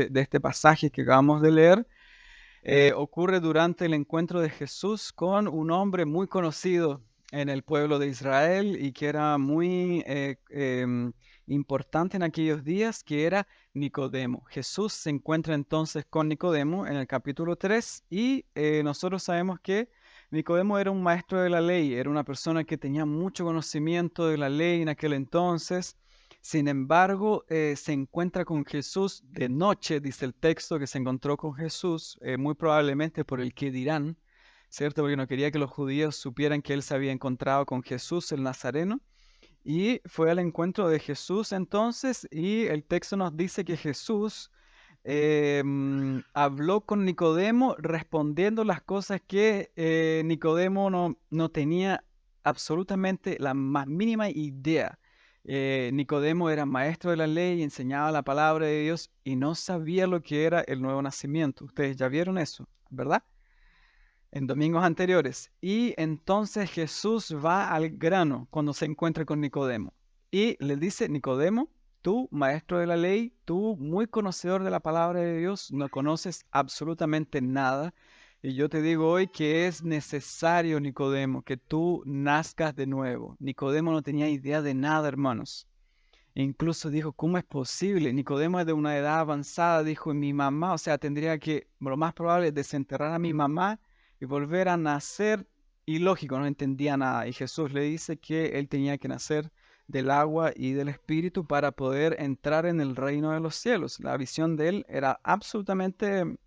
de este pasaje que acabamos de leer ocurre durante el encuentro de Jesús con un hombre muy conocido en el pueblo de Israel y que era muy importante en aquellos días, que era Nicodemo. Jesús se encuentra entonces con Nicodemo en el capítulo 3 y nosotros sabemos que Nicodemo era un maestro de la ley, era una persona que tenía mucho conocimiento de la ley en aquel entonces. Sin embargo, se encuentra con Jesús de noche, dice el texto, que se encontró con Jesús, muy probablemente por el que dirán, ¿cierto? Porque no quería que los judíos supieran que él se había encontrado con Jesús el Nazareno. Y fue al encuentro de Jesús entonces, y el texto nos dice que Jesús habló con Nicodemo respondiendo las cosas que Nicodemo no tenía absolutamente la más mínima idea. Nicodemo era maestro de la ley y enseñaba la palabra de Dios y no sabía lo que era el nuevo nacimiento. Ustedes ya vieron eso, ¿verdad? En domingos anteriores. Y entonces Jesús va al grano cuando se encuentra con Nicodemo y le dice: Nicodemo, tú, maestro de la ley, tú, muy conocedor de la palabra de Dios, no conoces absolutamente nada. Y yo te digo hoy que es necesario, Nicodemo, que tú nazcas de nuevo. Nicodemo no tenía idea de nada, hermanos. E incluso dijo: ¿cómo es posible? Nicodemo es de una edad avanzada, dijo: mi mamá, o sea, tendría que, lo más probable, desenterrar a mi mamá y volver a nacer. Ilógico, no entendía nada. Y Jesús le dice que él tenía que nacer del agua y del espíritu para poder entrar en el reino de los cielos. La visión de él era absolutamente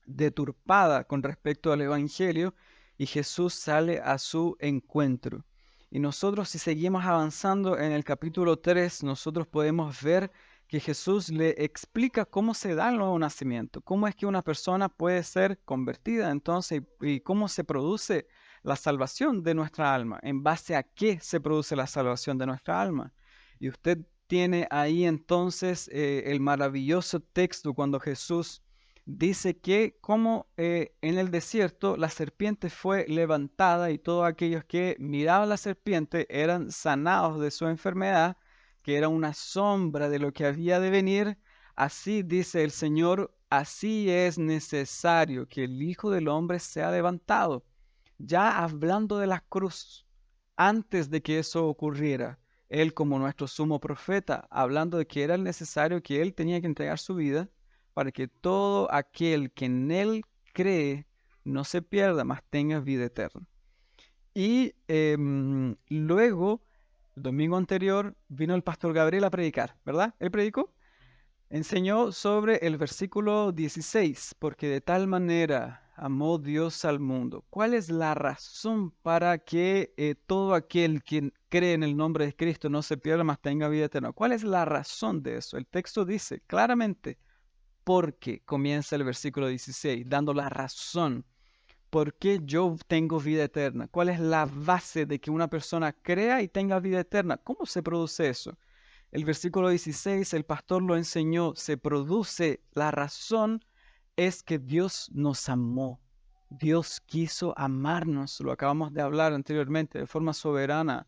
deturpada con respecto al evangelio y Jesús sale a su encuentro. Y nosotros, si seguimos avanzando en el capítulo 3, nosotros podemos ver que Jesús le explica cómo se da el nuevo nacimiento, cómo es que una persona puede ser convertida entonces y cómo se produce la salvación de nuestra alma, en base a qué se produce la salvación de nuestra alma. Y usted tiene ahí entonces el maravilloso texto cuando Jesús dice que como en el desierto la serpiente fue levantada y todos aquellos que miraban la serpiente eran sanados de su enfermedad, que era una sombra de lo que había de venir. Así dice el Señor: así es necesario que el Hijo del Hombre sea levantado. Ya hablando de la cruz, antes de que eso ocurriera, Él como nuestro sumo profeta, hablando de que era necesario que Él tenía que entregar su vida para que todo aquel que en Él cree no se pierda, mas tenga vida eterna. Y luego, el domingo anterior, vino el pastor Gabriel a predicar, ¿verdad? Él predicó, enseñó sobre el versículo 16, porque de tal manera amó Dios al mundo. ¿Cuál es la razón para que todo aquel que cree en el nombre de Cristo no se pierda, mas tenga vida eterna? ¿Cuál es la razón de eso? El texto dice claramente: porque comienza el versículo 16, dando la razón. ¿Por qué yo tengo vida eterna? ¿Cuál es la base de que una persona crea y tenga vida eterna? ¿Cómo se produce eso? El versículo 16, el pastor lo enseñó, se produce, la razón es que Dios nos amó. Dios quiso amarnos, lo acabamos de hablar anteriormente, de forma soberana,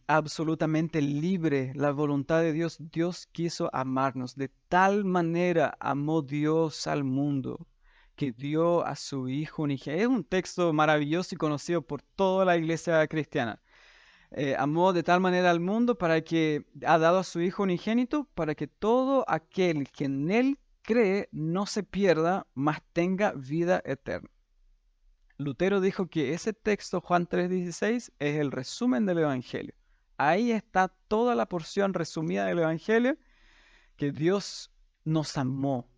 absolutamente libre, la voluntad de Dios. Dios quiso amarnos. De tal manera amó Dios al mundo que dio a su Hijo unigénito. Es un texto maravilloso y conocido por toda la iglesia cristiana. Amó de tal manera al mundo para que ha dado a su Hijo unigénito para que todo aquel que en Él cree no se pierda, mas tenga vida eterna. Lutero dijo que ese texto, Juan 3:16, es el resumen del Evangelio. Ahí está toda la porción resumida del Evangelio, que Dios nos amó,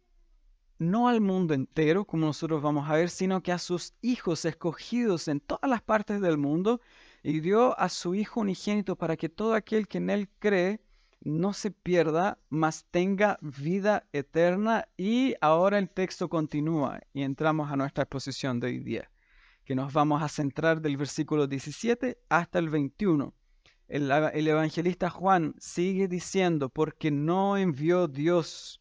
no al mundo entero, como nosotros vamos a ver, sino que a sus hijos escogidos en todas las partes del mundo, y dio a su Hijo unigénito para que todo aquel que en Él cree no se pierda, mas tenga vida eterna. Y ahora el texto continúa y entramos a nuestra exposición de hoy día, que nos vamos a centrar del versículo 17 hasta el 21. El evangelista Juan sigue diciendo: porque no envió Dios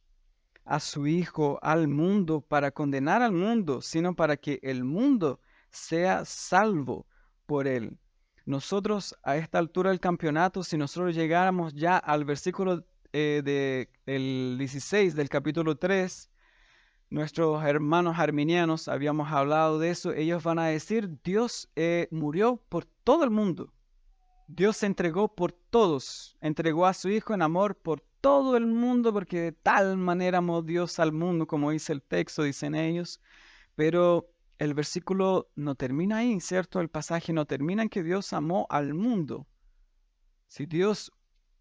a su Hijo al mundo para condenar al mundo, sino para que el mundo sea salvo por él. Nosotros a esta altura del campeonato, si nosotros llegáramos ya al versículo del 16 del capítulo 3, nuestros hermanos arminianos, habíamos hablado de eso, ellos van a decir, Dios murió por todo el mundo. Dios se entregó por todos, entregó a su Hijo en amor por todo el mundo, porque de tal manera amó Dios al mundo, como dice el texto, dicen ellos. Pero el versículo no termina ahí, ¿cierto? El pasaje no termina en que Dios amó al mundo. Si Dios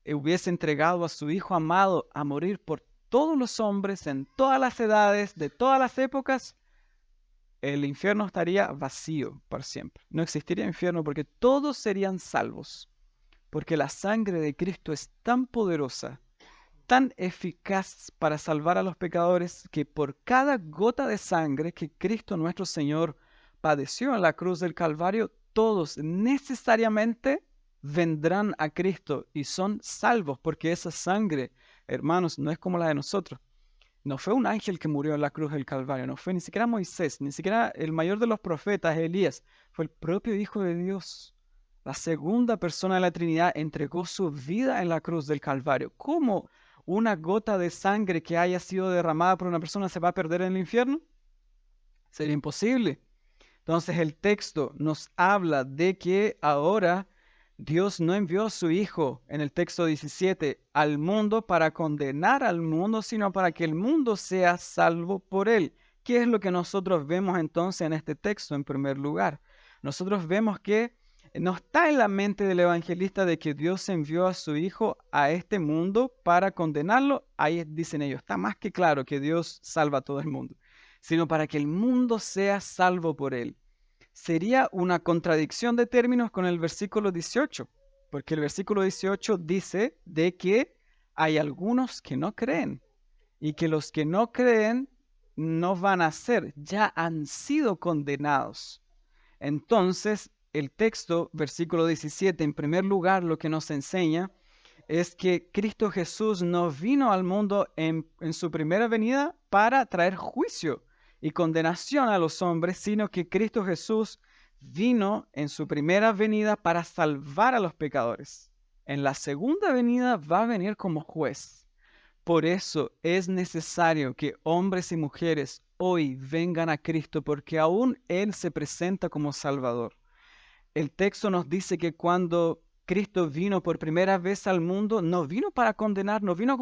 hubiese entregado a su Hijo amado a morir por todos los hombres en todas las edades, de todas las épocas, el infierno estaría vacío para siempre. No existiría infierno porque todos serían salvos. Porque la sangre de Cristo es tan poderosa, tan eficaz para salvar a los pecadores, que por cada gota de sangre que Cristo nuestro Señor padeció en la cruz del Calvario, todos necesariamente vendrán a Cristo y son salvos, porque esa sangre, hermanos, no es como la de nosotros. No fue un ángel que murió en la cruz del Calvario, no fue ni siquiera Moisés, ni siquiera el mayor de los profetas, Elías, fue el propio Hijo de Dios. La segunda persona de la Trinidad entregó su vida en la cruz del Calvario. ¿Cómo una gota de sangre que haya sido derramada por una persona se va a perder en el infierno? Sería imposible. Entonces el texto nos habla de que ahora Dios no envió a su Hijo en el texto 17 al mundo para condenar al mundo, sino para que el mundo sea salvo por él. ¿Qué es lo que nosotros vemos entonces en este texto en primer lugar? Nosotros vemos que no está en la mente del evangelista de que Dios envió a su Hijo a este mundo para condenarlo. Ahí dicen ellos, está más que claro que Dios salva a todo el mundo, sino para que el mundo sea salvo por él. Sería una contradicción de términos con el versículo 18, porque el versículo 18 dice de que hay algunos que no creen y que los que no creen no van a ser, ya han sido condenados. Entonces, el texto, versículo 17, en primer lugar, lo que nos enseña es que Cristo Jesús no vino al mundo en su primera venida para traer juicio y condenación a los hombres, sino que Cristo Jesús vino en su primera venida para salvar a los pecadores. En la segunda venida va a venir como juez. Por eso es necesario que hombres y mujeres hoy vengan a Cristo, porque aún Él se presenta como Salvador. El texto nos dice que cuando Cristo vino por primera vez al mundo, no vino para condenar, no vino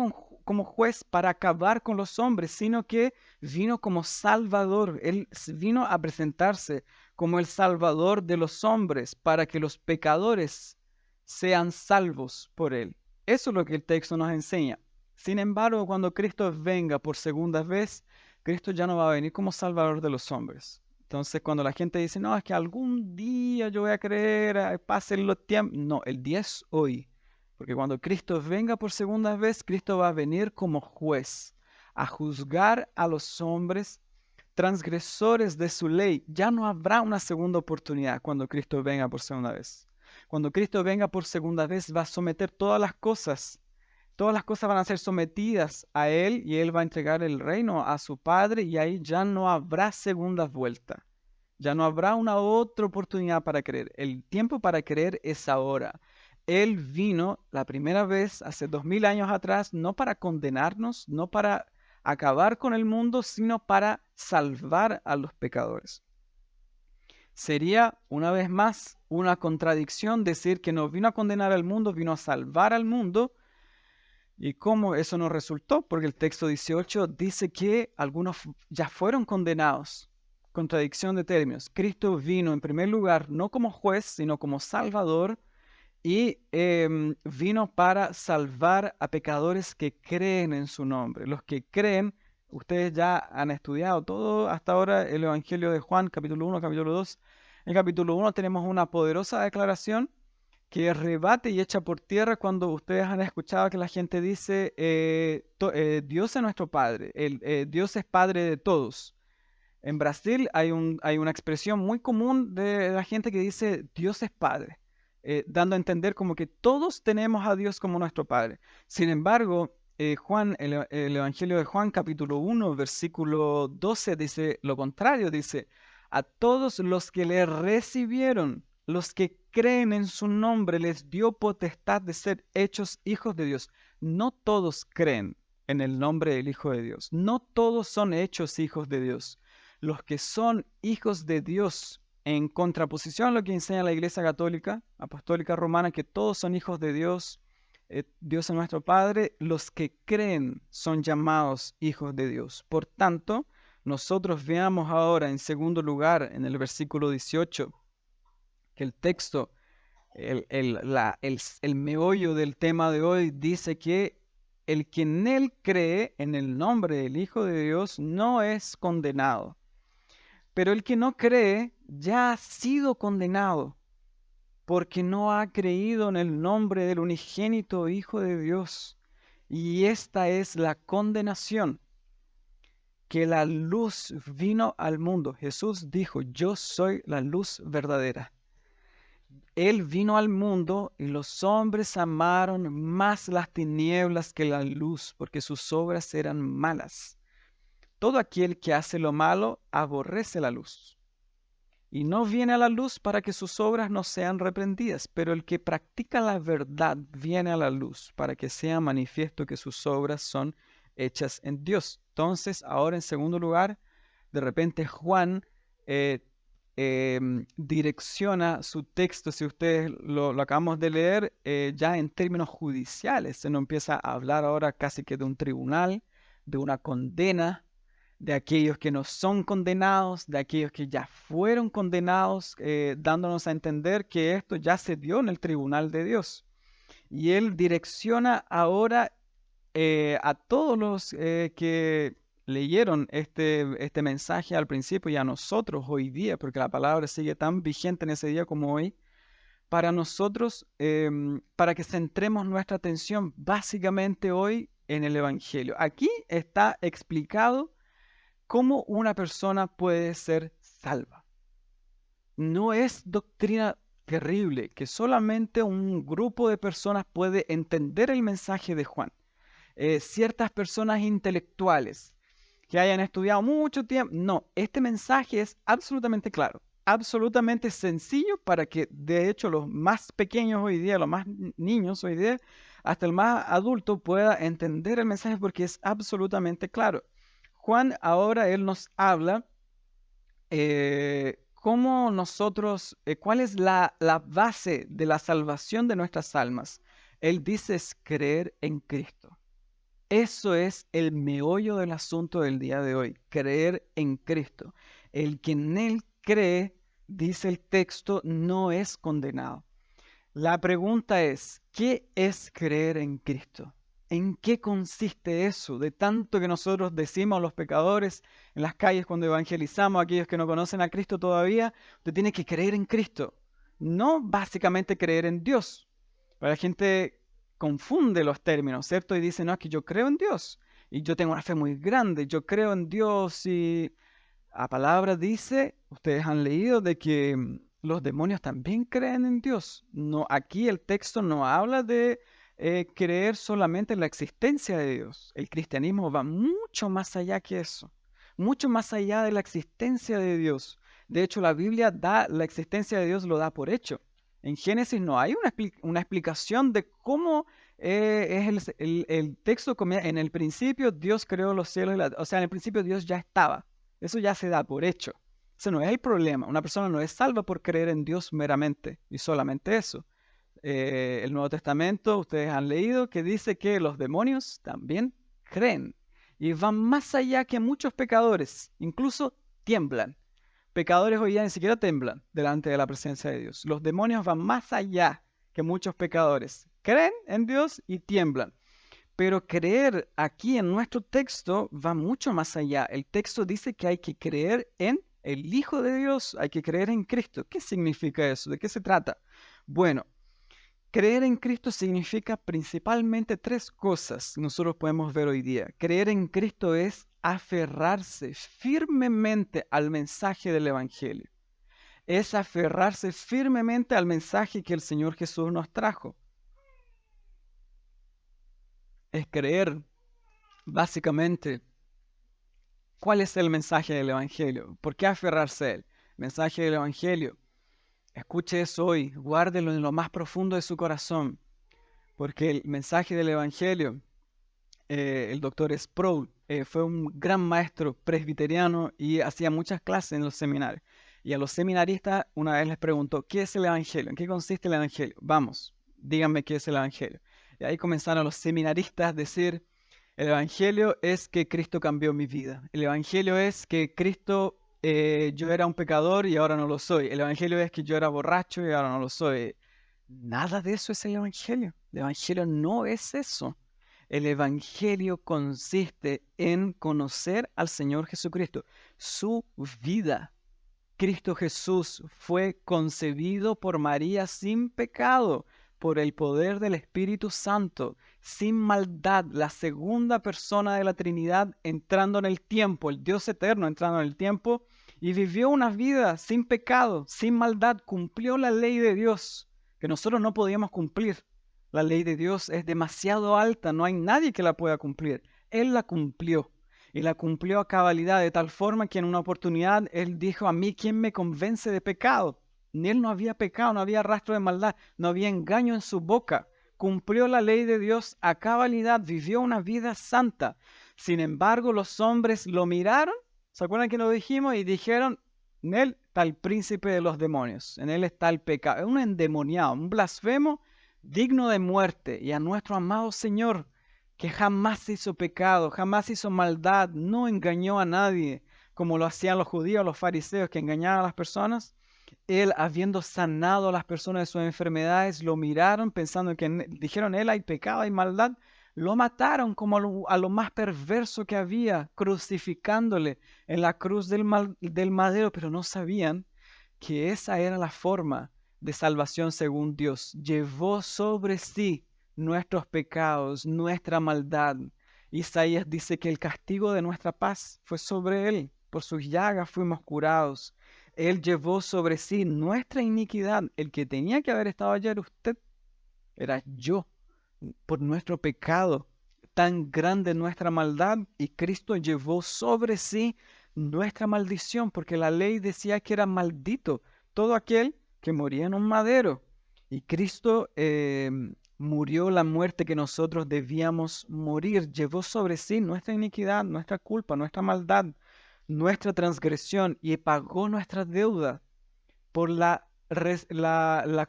como juez para acabar con los hombres, sino que vino como Salvador. Él vino a presentarse como el Salvador de los hombres para que los pecadores sean salvos por Él. Eso es lo que el texto nos enseña. Sin embargo, cuando Cristo venga por segunda vez, Cristo ya no va a venir como Salvador de los hombres. Entonces, cuando la gente dice, no, es que algún día yo voy a creer, pasen los tiempos. No, el día es hoy. Porque cuando Cristo venga por segunda vez, Cristo va a venir como juez a juzgar a los hombres transgresores de su ley. Ya no habrá una segunda oportunidad cuando Cristo venga por segunda vez. Cuando Cristo venga por segunda vez, va a someter todas las cosas. Todas las cosas van a ser sometidas a Él y Él va a entregar el reino a su Padre y ahí ya no habrá segunda vuelta. Ya no habrá una otra oportunidad para creer. El tiempo para creer es ahora. Él vino la primera vez hace 2000 años atrás, no para condenarnos, no para acabar con el mundo, sino para salvar a los pecadores. Sería, una vez más, una contradicción decir que no vino a condenar al mundo, vino a salvar al mundo. ¿Y cómo eso no resultó? Porque el texto 18 dice que algunos ya fueron condenados. Contradicción de términos. Cristo vino en primer lugar no como juez, sino como Salvador y vino para salvar a pecadores que creen en su nombre. Los que creen, ustedes ya han estudiado todo hasta ahora el Evangelio de Juan, capítulo 1, capítulo 2. En el capítulo 1 tenemos una poderosa declaración que rebate y echa por tierra cuando ustedes han escuchado que la gente dice, Dios es nuestro Padre, Dios es Padre de todos. En Brasil hay una expresión muy común de la gente que dice, Dios es Padre, dando a entender como que todos tenemos a Dios como nuestro Padre. Sin embargo, Juan, el Evangelio de Juan, capítulo 1, versículo 12, dice lo contrario, dice, a todos los que le recibieron, los que creen en su nombre, les dio potestad de ser hechos hijos de Dios. no todos creen en el nombre del Hijo de Dios. No todos son hechos hijos de Dios. Los que son hijos de Dios, en contraposición a lo que enseña la Iglesia Católica, Apostólica Romana, que todos son hijos de Dios, Dios es nuestro Padre, los que creen son llamados hijos de Dios. Por tanto, nosotros veamos ahora en segundo lugar, en el versículo 18, que el texto, el meollo del tema de hoy dice que el que en él cree en el nombre del Hijo de Dios no es condenado. Pero el que no cree ya ha sido condenado, porque no ha creído en el nombre del unigénito Hijo de Dios. Y esta es la condenación, que la luz vino al mundo. Jesús dijo, yo soy la luz verdadera. Él vino al mundo y los hombres amaron más las tinieblas que la luz, porque sus obras eran malas. Todo aquel que hace lo malo aborrece la luz y no viene a la luz para que sus obras no sean reprendidas, pero el que practica la verdad viene a la luz para que sea manifiesto que sus obras son hechas en Dios. Entonces, ahora en segundo lugar, de repente Juan direcciona su texto, si ustedes lo acabamos de leer, ya en términos judiciales. Se nos empieza a hablar ahora casi que de un tribunal, de una condena, de aquellos que no son condenados, de aquellos que ya fueron condenados, dándonos a entender que esto ya se dio en el tribunal de Dios. Y él direcciona ahora a todos los que leyeron este mensaje al principio y a nosotros hoy día, porque la palabra sigue tan vigente en ese día como hoy, para nosotros, para que centremos nuestra atención básicamente hoy en el Evangelio. Aquí está explicado cómo una persona puede ser salva. No es doctrina terrible que solamente un grupo de personas puede entender el mensaje de Juan. Ciertas personas intelectuales que hayan estudiado mucho tiempo. No, este mensaje es absolutamente claro, absolutamente sencillo para que de hecho los más pequeños hoy día, los más niños hoy día, hasta el más adulto pueda entender el mensaje porque es absolutamente claro. Juan ahora él nos habla cómo nosotros, cuál es la base de la salvación de nuestras almas. Él dice es creer en Cristo. Eso es el meollo del asunto del día de hoy, creer en Cristo. El que en Él cree, dice el texto, no es condenado. La pregunta es, ¿qué es creer en Cristo? ¿En qué consiste eso? De tanto que nosotros decimos a los pecadores en las calles cuando evangelizamos a aquellos que no conocen a Cristo todavía, usted tiene que creer en Cristo. No básicamente creer en Dios. Para la gente confunde los términos, ¿cierto? Y dice, no, es que yo creo en Dios y yo tengo una fe muy grande, yo creo en Dios y la palabra dice, ustedes han leído de que los demonios también creen en Dios. No, aquí el texto no habla de creer solamente en la existencia de Dios. El cristianismo va mucho más allá que eso, mucho más allá de la existencia de Dios. De hecho, la Biblia da la existencia de Dios, lo da por hecho. En Génesis no hay una explicación de cómo es el texto. En el principio Dios creó los cielos y la tierra. O sea, en el principio Dios ya estaba. Eso ya se da por hecho. Ese no es el problema. Una persona no es salva por creer en Dios meramente y solamente eso. El Nuevo Testamento, ustedes han leído que dice que los demonios también creen y van más allá que muchos pecadores, incluso tiemblan. Pecadores hoy día ni siquiera temblan delante de la presencia de Dios. Los demonios van más allá que muchos pecadores. Creen en Dios y tiemblan. Pero creer aquí en nuestro texto va mucho más allá. El texto dice que hay que creer en el Hijo de Dios, hay que creer en Cristo. ¿Qué significa eso? ¿De qué se trata? Bueno, creer en Cristo significa principalmente tres cosas que nosotros podemos ver hoy día. Creer en Cristo es aferrarse firmemente al mensaje del Evangelio. Es aferrarse firmemente al mensaje que el Señor Jesús nos trajo. Es creer, básicamente, cuál es el mensaje del Evangelio. ¿Por qué aferrarse a él? Mensaje del Evangelio. Escuche eso hoy, guárdelo en lo más profundo de su corazón. porque el mensaje del Evangelio, el doctor Sproul, fue un gran maestro presbiteriano y hacía muchas clases en los seminarios. Y a los seminaristas una vez les preguntó, ¿qué es el Evangelio? ¿En qué consiste el Evangelio? Vamos, díganme qué es el Evangelio. Y ahí comenzaron los seminaristas a decir, el Evangelio es que Cristo cambió mi vida. El Evangelio es que Cristo, yo era un pecador y ahora no lo soy. El Evangelio es que yo era borracho y ahora no lo soy. Nada de eso es el Evangelio. El Evangelio no es eso. El Evangelio consiste en conocer al Señor Jesucristo, su vida. Cristo Jesús fue concebido por María sin pecado, por el poder del Espíritu Santo, sin maldad, la segunda persona de la Trinidad entrando en el tiempo, el Dios eterno entrando en el tiempo, y vivió una vida sin pecado, sin maldad, cumplió la ley de Dios, que nosotros no podíamos cumplir. La ley de Dios es demasiado alta, no hay nadie que la pueda cumplir. Él la cumplió. Y la cumplió a cabalidad, de tal forma que en una oportunidad él dijo, a mí, ¿quién me convence de pecado? Ni él no había pecado, no había rastro de maldad, no había engaño en su boca. Cumplió la ley de Dios a cabalidad, vivió una vida santa. Sin embargo, los hombres lo miraron, ¿se acuerdan que lo dijimos? Y dijeron, en él está el príncipe de los demonios, en él está el pecado. Es un endemoniado, un blasfemo digno de muerte. Y a nuestro amado Señor, que jamás hizo pecado, jamás hizo maldad, no engañó a nadie, como lo hacían los judíos, los fariseos, que engañaban a las personas. Él, habiendo sanado a las personas de sus enfermedades, lo miraron pensando que dijeron, él hay pecado, hay maldad. Lo mataron como a lo más perverso que había, crucificándole en la cruz del madero, pero no sabían que esa era la forma de salvación según Dios. Llevó sobre sí nuestros pecados, nuestra maldad. Isaías dice que el castigo de nuestra paz fue sobre él. Por sus llagas fuimos curados. Él llevó sobre sí nuestra iniquidad. El que tenía que haber estado ayer usted era yo. Por nuestro pecado, tan grande nuestra maldad, y Cristo llevó sobre sí nuestra maldición, porque la ley decía que era maldito todo aquel que moría en un madero. Y Cristo murió la muerte que nosotros debíamos morir, llevó sobre sí nuestra iniquidad, nuestra culpa, nuestra maldad, nuestra transgresión, y pagó nuestra deuda por la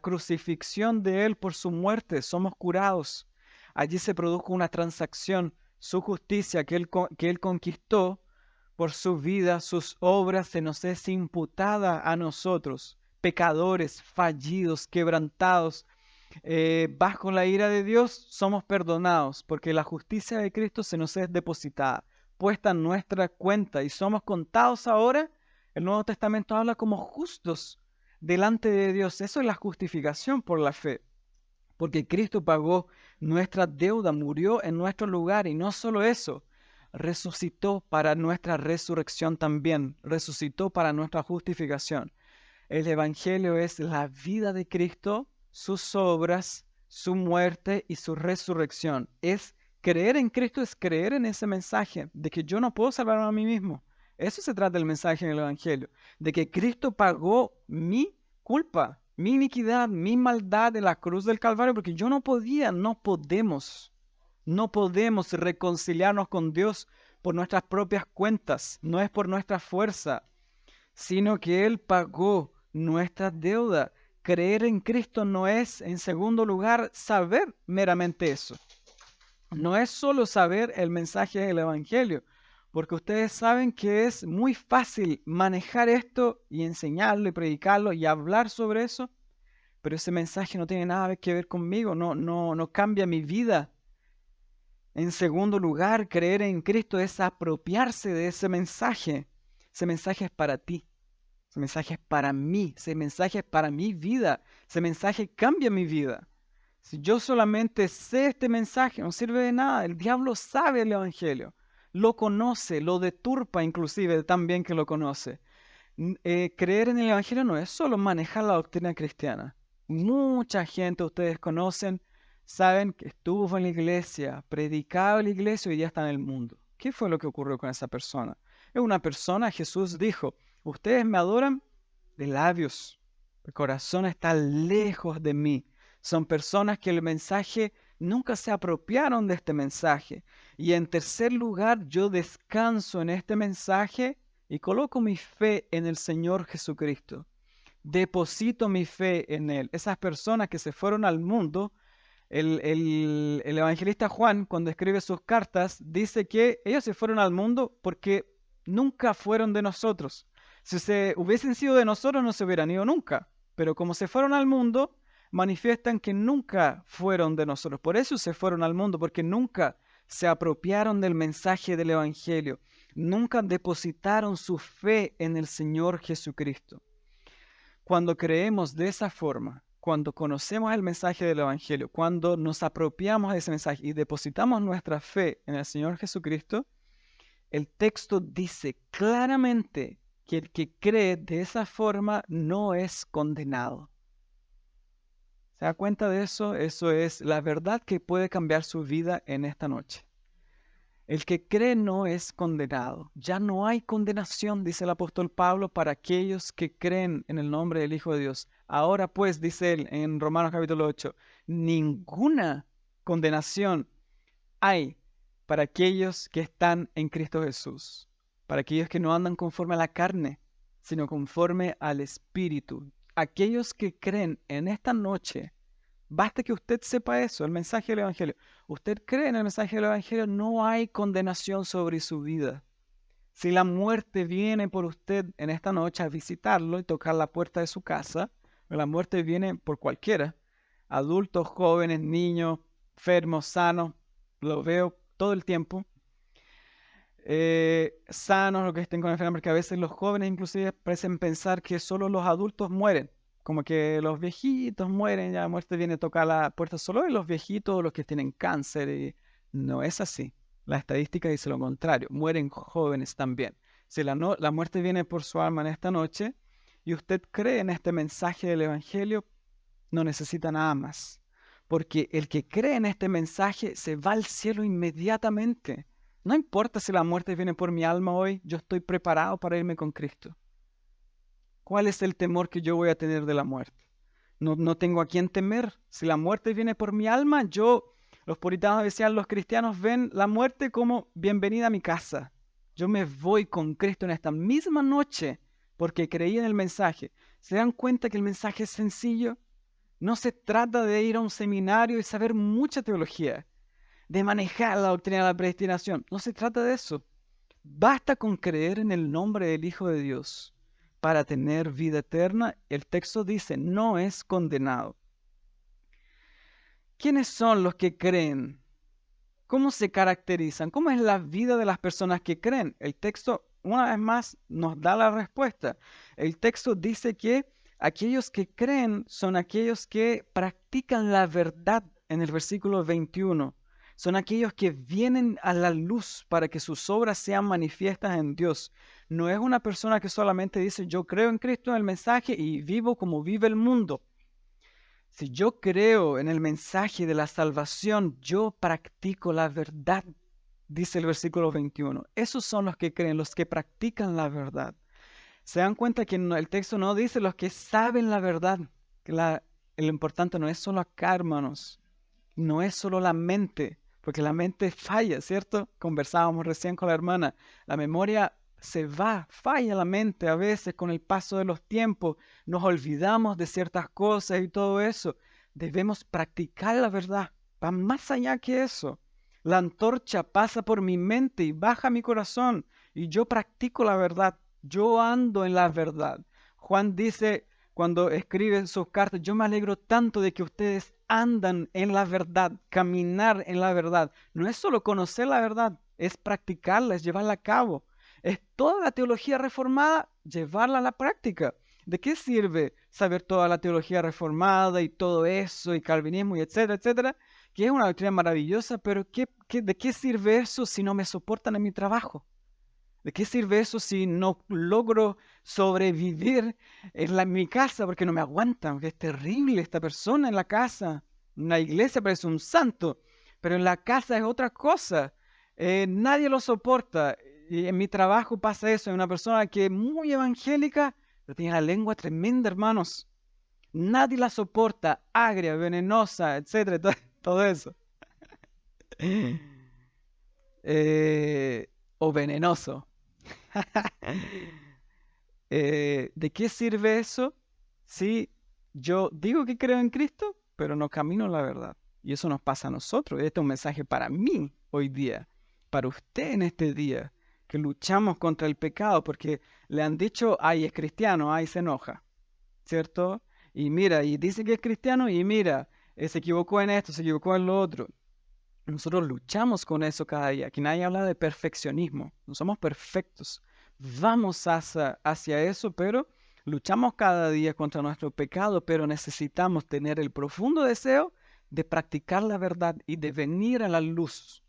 crucifixión de Él, por su muerte, somos curados. Allí se produjo una transacción, su justicia que él conquistó por su vida, sus obras se nos es imputada a nosotros, pecadores, fallidos, quebrantados, bajo la ira de Dios, somos perdonados, porque la justicia de Cristo se nos es depositada, puesta en nuestra cuenta, y somos contados ahora. El Nuevo Testamento habla como justos delante de Dios. Eso es la justificación por la fe, porque Cristo pagó nuestra deuda, murió en nuestro lugar, y no solo eso, resucitó para nuestra resurrección también, resucitó para nuestra justificación. El Evangelio es la vida de Cristo, sus obras, su muerte y su resurrección. Es creer en Cristo, es creer en ese mensaje de que yo no puedo salvarme a mí mismo. Eso se trata del mensaje en el Evangelio, de que Cristo pagó mi culpa, mi iniquidad, mi maldad en la cruz del Calvario, porque yo no podía, no podemos reconciliarnos con Dios por nuestras propias cuentas, no es por nuestra fuerza, sino que Él pagó nuestra deuda. Creer en Cristo no es, en segundo lugar, saber meramente eso. No es solo saber el mensaje del Evangelio, porque ustedes saben que es muy fácil manejar esto y enseñarlo y predicarlo y hablar sobre eso, pero ese mensaje no tiene nada que ver conmigo, no cambia mi vida. En segundo lugar, creer en Cristo es apropiarse de ese mensaje. Ese mensaje es para ti. Ese mensaje es para mí, ese mensaje es para mi vida, ese mensaje cambia mi vida. Si yo solamente sé este mensaje, no sirve de nada. El diablo sabe el Evangelio, lo conoce, lo deturpa inclusive tan bien que lo conoce. Creer en el Evangelio no es solo manejar la doctrina cristiana. Mucha gente ustedes conocen, saben que estuvo en la iglesia, predicaba en la iglesia y hoy día está en el mundo. ¿Qué fue lo que ocurrió con esa persona? Es una persona, Jesús dijo, ustedes me adoran de labios, el corazón está lejos de mí. Son personas que el mensaje nunca se apropiaron de este mensaje. Y en tercer lugar, yo descanso en este mensaje y coloco mi fe en el Señor Jesucristo. Deposito mi fe en Él. Esas personas que se fueron al mundo, el evangelista Juan, cuando escribe sus cartas, dice que ellos se fueron al mundo porque nunca fueron de nosotros. Si se hubiesen sido de nosotros, no se hubieran ido nunca. Pero como se fueron al mundo, manifiestan que nunca fueron de nosotros. Por eso se fueron al mundo, porque nunca se apropiaron del mensaje del Evangelio. Nunca depositaron su fe en el Señor Jesucristo. Cuando creemos de esa forma, cuando conocemos el mensaje del Evangelio, cuando nos apropiamos de ese mensaje y depositamos nuestra fe en el Señor Jesucristo, el texto dice claramente que el que cree de esa forma no es condenado. ¿Se da cuenta de eso? Eso es la verdad que puede cambiar su vida en esta noche. El que cree no es condenado. Ya no hay condenación, dice el apóstol Pablo, para aquellos que creen en el nombre del Hijo de Dios. Ahora pues, dice él en Romanos capítulo 8, ninguna condenación hay para aquellos que están en Cristo Jesús, para aquellos que no andan conforme a la carne, sino conforme al Espíritu. Aquellos que creen en esta noche, basta que usted sepa eso, el mensaje del Evangelio. Usted cree en el mensaje del Evangelio, no hay condenación sobre su vida. Si la muerte viene por usted en esta noche a visitarlo y tocar la puerta de su casa, la muerte viene por cualquiera, adultos, jóvenes, niños, enfermos, sanos, lo veo todo el tiempo, sanos, los que estén con enfermedad, porque a veces los jóvenes inclusive parecen pensar que solo los adultos mueren. Como que los viejitos mueren, ya la muerte viene a tocar la puerta solo de los viejitos o los que tienen cáncer. Y no es así. La estadística dice lo contrario. Mueren jóvenes también. Si la muerte viene por su alma en esta noche y usted cree en este mensaje del Evangelio, no necesita nada más. Porque el que cree en este mensaje se va al cielo inmediatamente. No importa si la muerte viene por mi alma hoy, yo estoy preparado para irme con Cristo. ¿Cuál es el temor que yo voy a tener de la muerte? No tengo a quién temer. Si la muerte viene por mi alma, los puritanos decían, los cristianos ven la muerte como bienvenida a mi casa. Yo me voy con Cristo en esta misma noche porque creí en el mensaje. ¿Se dan cuenta que el mensaje es sencillo? No se trata de ir a un seminario y saber mucha teología, de manejar la doctrina de la predestinación. No se trata de eso. Basta con creer en el nombre del Hijo de Dios para tener vida eterna. El texto dice, no es condenado. ¿Quiénes son los que creen? ¿Cómo se caracterizan? ¿Cómo es la vida de las personas que creen? El texto, una vez más, nos da la respuesta. El texto dice que aquellos que creen son aquellos que practican la verdad en el versículo 21. Son aquellos que vienen a la luz para que sus obras sean manifiestas en Dios. No es una persona que solamente dice, yo creo en Cristo, en el mensaje, y vivo como vive el mundo. Si yo creo en el mensaje de la salvación, yo practico la verdad, dice el versículo 21. Esos son los que creen, los que practican la verdad. Se dan cuenta que el texto no dice los que saben la verdad. Que lo importante no es solo acá, hermanos. No es solo la mente, porque la mente falla, ¿cierto? Conversábamos recién con la hermana. La memoria se va, falla la mente a veces con el paso de los tiempos. Nos olvidamos de ciertas cosas y todo eso. Debemos practicar la verdad. Va más allá que eso. La antorcha pasa por mi mente y baja a mi corazón. Y yo practico la verdad. Yo ando en la verdad. Juan dice cuando escribe sus cartas, yo me alegro tanto de que ustedes andan en la verdad, caminar en la verdad. No es solo conocer la verdad, es practicarla, es llevarla a cabo. Es toda la teología reformada, llevarla a la práctica. ¿De qué sirve saber toda la teología reformada y todo eso y calvinismo y etcétera, etcétera? Que es una doctrina maravillosa, pero ¿de qué sirve eso si no me soportan en mi trabajo? ¿De qué sirve eso si no logro sobrevivir en mi casa porque no me aguantan? Porque es terrible esta persona en la casa. En la iglesia parece un santo, pero en la casa es otra cosa. Nadie lo soporta. Y en mi trabajo pasa eso. Hay una persona que es muy evangélica, pero tiene la lengua tremenda, hermanos. Nadie la soporta, agria, venenosa, etcétera, todo eso. O venenoso. ¿De qué sirve eso si yo digo que creo en Cristo, pero no camino en la verdad? Y eso nos pasa a nosotros. Este es un mensaje para mí hoy día, para usted en este día, que luchamos contra el pecado porque le han dicho, ay, es cristiano, ay, se enoja, ¿cierto? Y mira, y dice que es cristiano y mira, se equivocó en esto, se equivocó en lo otro. Nosotros luchamos con eso cada día. Aquí nadie habla de perfeccionismo. No somos perfectos. Vamos hacia eso, pero luchamos cada día contra nuestro pecado, pero necesitamos tener el profundo deseo de practicar la verdad y de venir a la luz.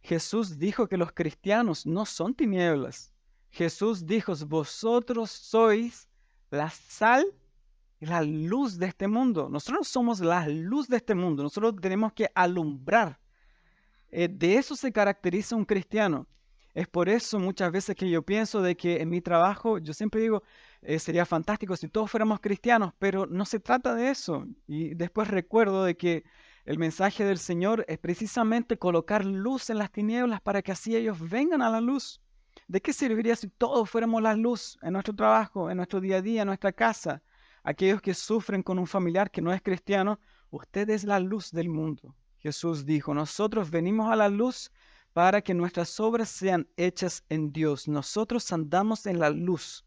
Jesús dijo que los cristianos no son tinieblas. Jesús dijo, vosotros sois la sal y la luz de este mundo. Nosotros somos la luz de este mundo. Nosotros tenemos que alumbrar. De eso se caracteriza un cristiano. Es por eso muchas veces que yo pienso de que en mi trabajo, yo siempre digo, sería fantástico si todos fuéramos cristianos, pero no se trata de eso. Y después recuerdo de que el mensaje del Señor es precisamente colocar luz en las tinieblas para que así ellos vengan a la luz. ¿De qué serviría si todos fuéramos la luz en nuestro trabajo, en nuestro día a día, en nuestra casa? Aquellos que sufren con un familiar que no es cristiano, usted es la luz del mundo. Jesús dijo, nosotros venimos a la luz para que nuestras obras sean hechas en Dios. Nosotros andamos en la luz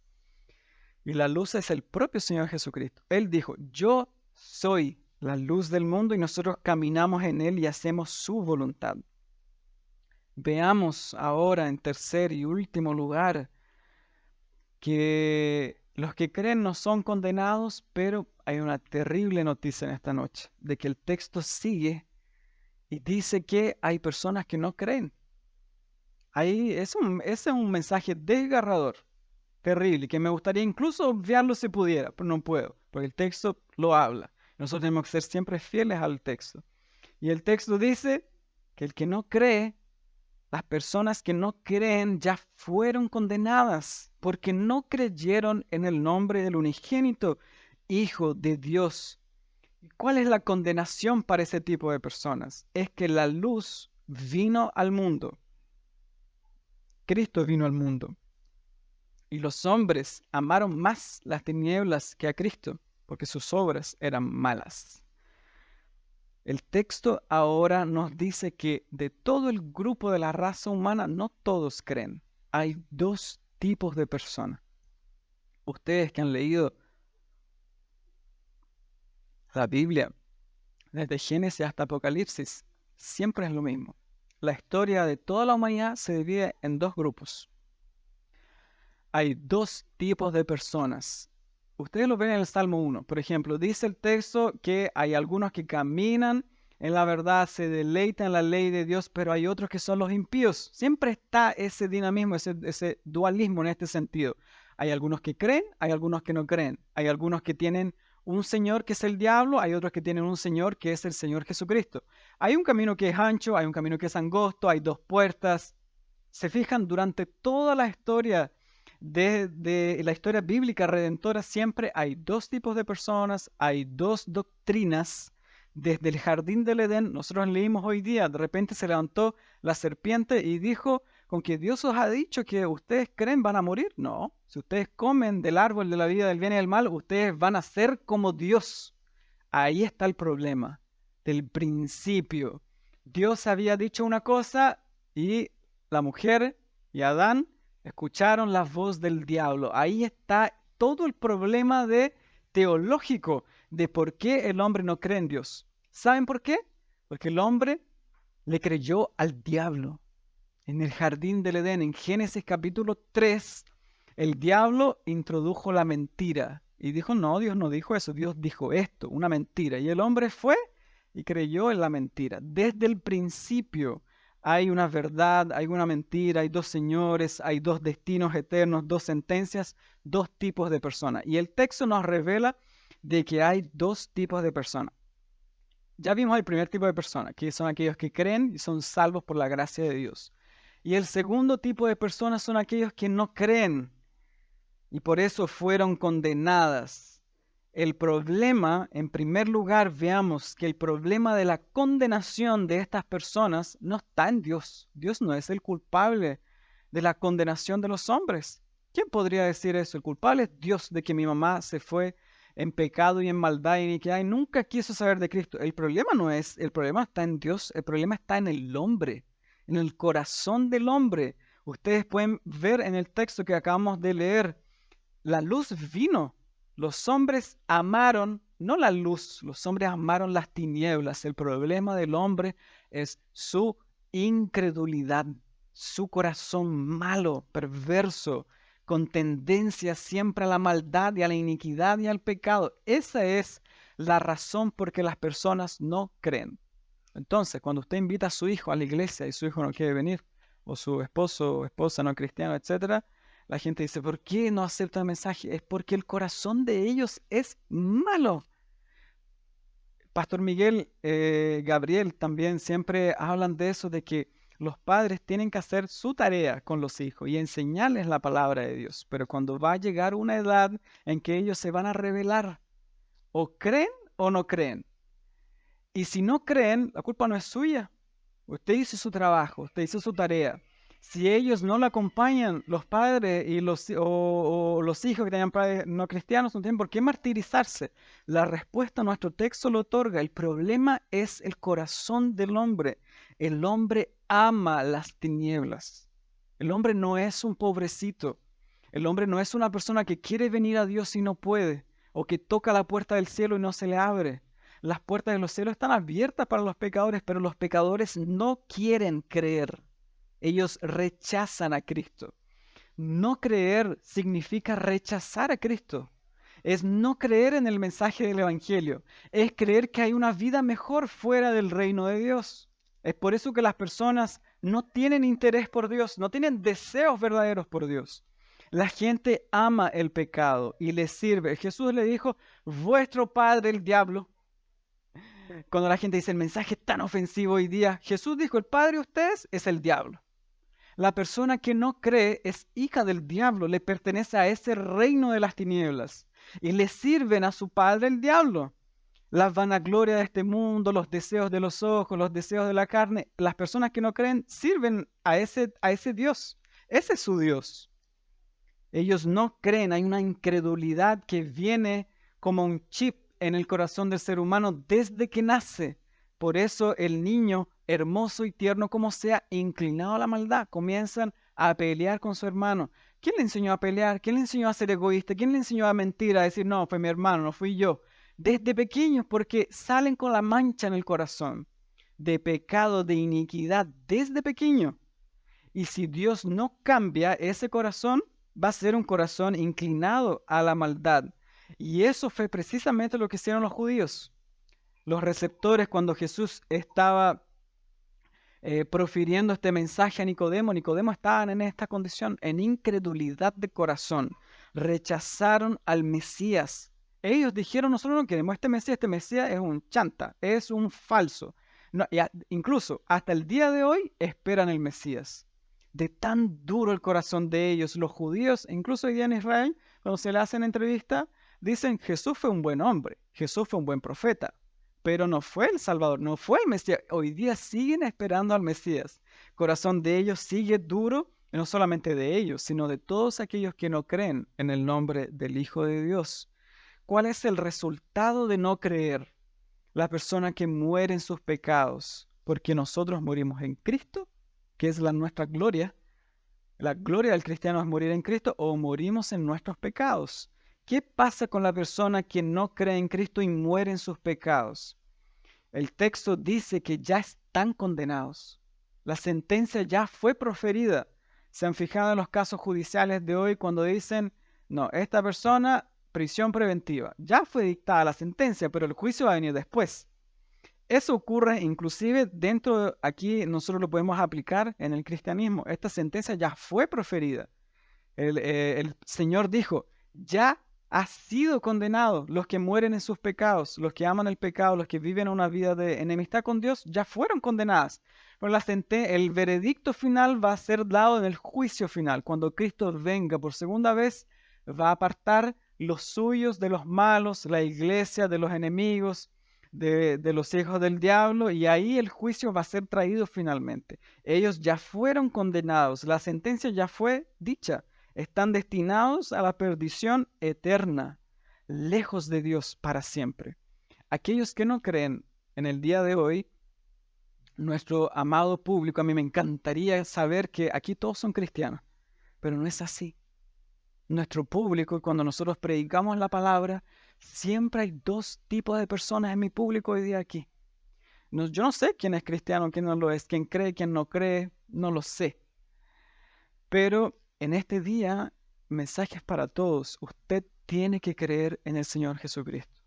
y la luz es el propio Señor Jesucristo. Él dijo, yo soy la luz del mundo y nosotros caminamos en Él y hacemos su voluntad. Veamos ahora en tercer y último lugar que los que creen no son condenados, pero hay una terrible noticia en esta noche, de que el texto sigue y dice que hay personas que no creen. Ahí ese es un mensaje desgarrador, terrible, que me gustaría incluso obviarlo si pudiera, pero no puedo, porque el texto lo habla. Nosotros tenemos que ser siempre fieles al texto. Y el texto dice que el que no cree, las personas que no creen ya fueron condenadas porque no creyeron en el nombre del unigénito Hijo de Dios. ¿Cuál es la condenación para ese tipo de personas? Es que la luz vino al mundo. Cristo vino al mundo. Y los hombres amaron más las tinieblas que a Cristo, porque sus obras eran malas. El texto ahora nos dice que de todo el grupo de la raza humana, no todos creen. Hay dos tipos de personas. Ustedes que han leído la Biblia, desde Génesis hasta Apocalipsis, siempre es lo mismo. La historia de toda la humanidad se divide en dos grupos. Hay dos tipos de personas. Ustedes lo ven en el Salmo 1. Por ejemplo, dice el texto que hay algunos que caminan en la verdad, se deleitan en la ley de Dios, pero hay otros que son los impíos. Siempre está ese dinamismo, ese dualismo en este sentido. Hay algunos que creen, hay algunos que no creen. Hay algunos que tienen un Señor que es el diablo, hay otros que tienen un Señor que es el Señor Jesucristo. Hay un camino que es ancho, hay un camino que es angosto, hay dos puertas. Se fijan, durante toda la historia de la historia bíblica redentora, siempre hay dos tipos de personas, hay dos doctrinas. Desde el jardín del Edén, nosotros leímos hoy día, de repente se levantó la serpiente y dijo, con que Dios os ha dicho que ustedes creen van a morir. No, si ustedes comen del árbol de la vida del bien y del mal, ustedes van a ser como Dios. Ahí está el problema, del principio. Dios había dicho una cosa y la mujer y Adán escucharon la voz del diablo. Ahí está todo el problema teológico de por qué el hombre no cree en Dios. ¿Saben por qué? Porque el hombre le creyó al diablo. En el jardín del Edén, en Génesis capítulo 3, el diablo introdujo la mentira. Y dijo, no, Dios no dijo eso, Dios dijo esto, una mentira. Y el hombre fue y creyó en la mentira. Desde el principio hay una verdad, hay una mentira, hay dos señores, hay dos destinos eternos, dos sentencias, dos tipos de personas. Y el texto nos revela de que hay dos tipos de personas. Ya vimos el primer tipo de personas, que son aquellos que creen y son salvos por la gracia de Dios. Y el segundo tipo de personas son aquellos que no creen y por eso fueron condenadas. El problema, en primer lugar, veamos que el problema de la condenación de estas personas no está en Dios. Dios no es el culpable de la condenación de los hombres. ¿Quién podría decir eso? El culpable es Dios de que mi mamá se fue en pecado y en maldad y iniquidad y nunca quiso saber de Cristo. El problema no es, el problema está en Dios, el problema está en el hombre, en el corazón del hombre. Ustedes pueden ver en el texto que acabamos de leer, la luz vino. Los hombres amaron, no la luz, los hombres amaron las tinieblas. El problema del hombre es su incredulidad, su corazón malo, perverso, con tendencia siempre a la maldad y a la iniquidad y al pecado. Esa es la razón por que las personas no creen. Entonces, cuando usted invita a su hijo a la iglesia y su hijo no quiere venir, o su esposo o esposa no cristiano, etcétera, la gente dice, ¿por qué no acepta el mensaje? Es porque el corazón de ellos es malo. Pastor Miguel, Gabriel también siempre hablan de eso, de que los padres tienen que hacer su tarea con los hijos y enseñarles la palabra de Dios. Pero cuando va a llegar una edad en que ellos se van a rebelar, o creen o no creen. Y si no creen, la culpa no es suya. Usted hizo su trabajo, usted hizo su tarea. Si ellos no la acompañan, los padres y o los hijos que tengan padres no cristianos no tienen por qué martirizarse. La respuesta a nuestro texto lo otorga. El problema es el corazón del hombre. El hombre ama las tinieblas. El hombre no es un pobrecito. El hombre no es una persona que quiere venir a Dios y no puede, o que toca la puerta del cielo y no se le abre. Las puertas de los cielos están abiertas para los pecadores, pero los pecadores no quieren creer. Ellos rechazan a Cristo. No creer significa rechazar a Cristo. Es no creer en el mensaje del Evangelio. Es creer que hay una vida mejor fuera del reino de Dios. Es por eso que las personas no tienen interés por Dios, no tienen deseos verdaderos por Dios. La gente ama el pecado y le sirve. Jesús le dijo, vuestro padre el diablo. Cuando la gente dice el mensaje es tan ofensivo hoy día, Jesús dijo, el padre de ustedes es el diablo. La persona que no cree es hija del diablo, le pertenece a ese reino de las tinieblas y le sirven a su padre el diablo. La vanagloria de este mundo, los deseos de los ojos, los deseos de la carne, las personas que no creen sirven a ese Dios. Ese es su Dios. Ellos no creen, hay una incredulidad que viene como un chip en el corazón del ser humano desde que nace. Por eso el niño, hermoso y tierno como sea, inclinado a la maldad, comienzan a pelear con su hermano. ¿Quién le enseñó a pelear? ¿Quién le enseñó a ser egoísta? ¿Quién le enseñó a mentir, a decir, no, fue mi hermano, no fui yo? Desde pequeños, porque salen con la mancha en el corazón de pecado, de iniquidad, desde pequeño. Y si Dios no cambia ese corazón, va a ser un corazón inclinado a la maldad. Y eso fue precisamente lo que hicieron los judíos. Los receptores, cuando Jesús estaba profiriendo este mensaje a Nicodemo, Nicodemo estaba en esta condición, en incredulidad de corazón. Rechazaron al Mesías. Ellos dijeron, nosotros no queremos este Mesías es un chanta, es un falso. No, incluso hasta el día de hoy esperan el Mesías. De tan duro el corazón de ellos, los judíos, incluso hoy día en Israel, cuando se le hacen entrevista, dicen, Jesús fue un buen hombre, Jesús fue un buen profeta, pero no fue el Salvador, no fue el Mesías. Hoy día siguen esperando al Mesías. El corazón de ellos sigue duro, no solamente de ellos, sino de todos aquellos que no creen en el nombre del Hijo de Dios. ¿Cuál es el resultado de no creer? La persona que muere en sus pecados, porque nosotros morimos en Cristo, que es nuestra gloria. La gloria del cristiano es morir en Cristo o morimos en nuestros pecados. ¿Qué pasa con la persona que no cree en Cristo y muere en sus pecados? El texto dice que ya están condenados. La sentencia ya fue proferida. ¿Se han fijado en los casos judiciales de hoy cuando dicen, no, esta persona, prisión preventiva? Ya fue dictada la sentencia, pero el juicio va a venir después. Eso ocurre inclusive aquí nosotros lo podemos aplicar en el cristianismo. Esta sentencia ya fue proferida. El Señor dijo, ya ha sido condenado. Los que mueren en sus pecados, los que aman el pecado, los que viven una vida de enemistad con Dios, ya fueron condenadas. Pero el veredicto final va a ser dado en el juicio final. Cuando Cristo venga por segunda vez, va a apartar los suyos de los malos, la iglesia de los enemigos, de los hijos del diablo, y ahí el juicio va a ser traído finalmente. Ellos ya fueron condenados, la sentencia ya fue dicha, están destinados a la perdición eterna, lejos de Dios para siempre. Aquellos que no creen en el día de hoy, nuestro amado público, a mí me encantaría saber que aquí todos son cristianos, pero no es así. Nuestro público, cuando nosotros predicamos la palabra, siempre hay dos tipos de personas en mi público hoy día aquí. Yo no sé quién es cristiano, quién no lo es, quién cree, quién no cree, no lo sé. Pero en este día, mensajes para todos. Usted tiene que creer en el Señor Jesucristo.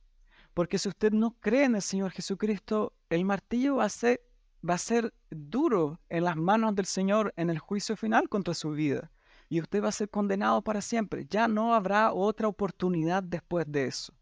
Porque si usted no cree en el Señor Jesucristo, el martillo va a ser duro en las manos del Señor en el juicio final contra su vida. Y usted va a ser condenado para siempre. Ya no habrá otra oportunidad después de eso.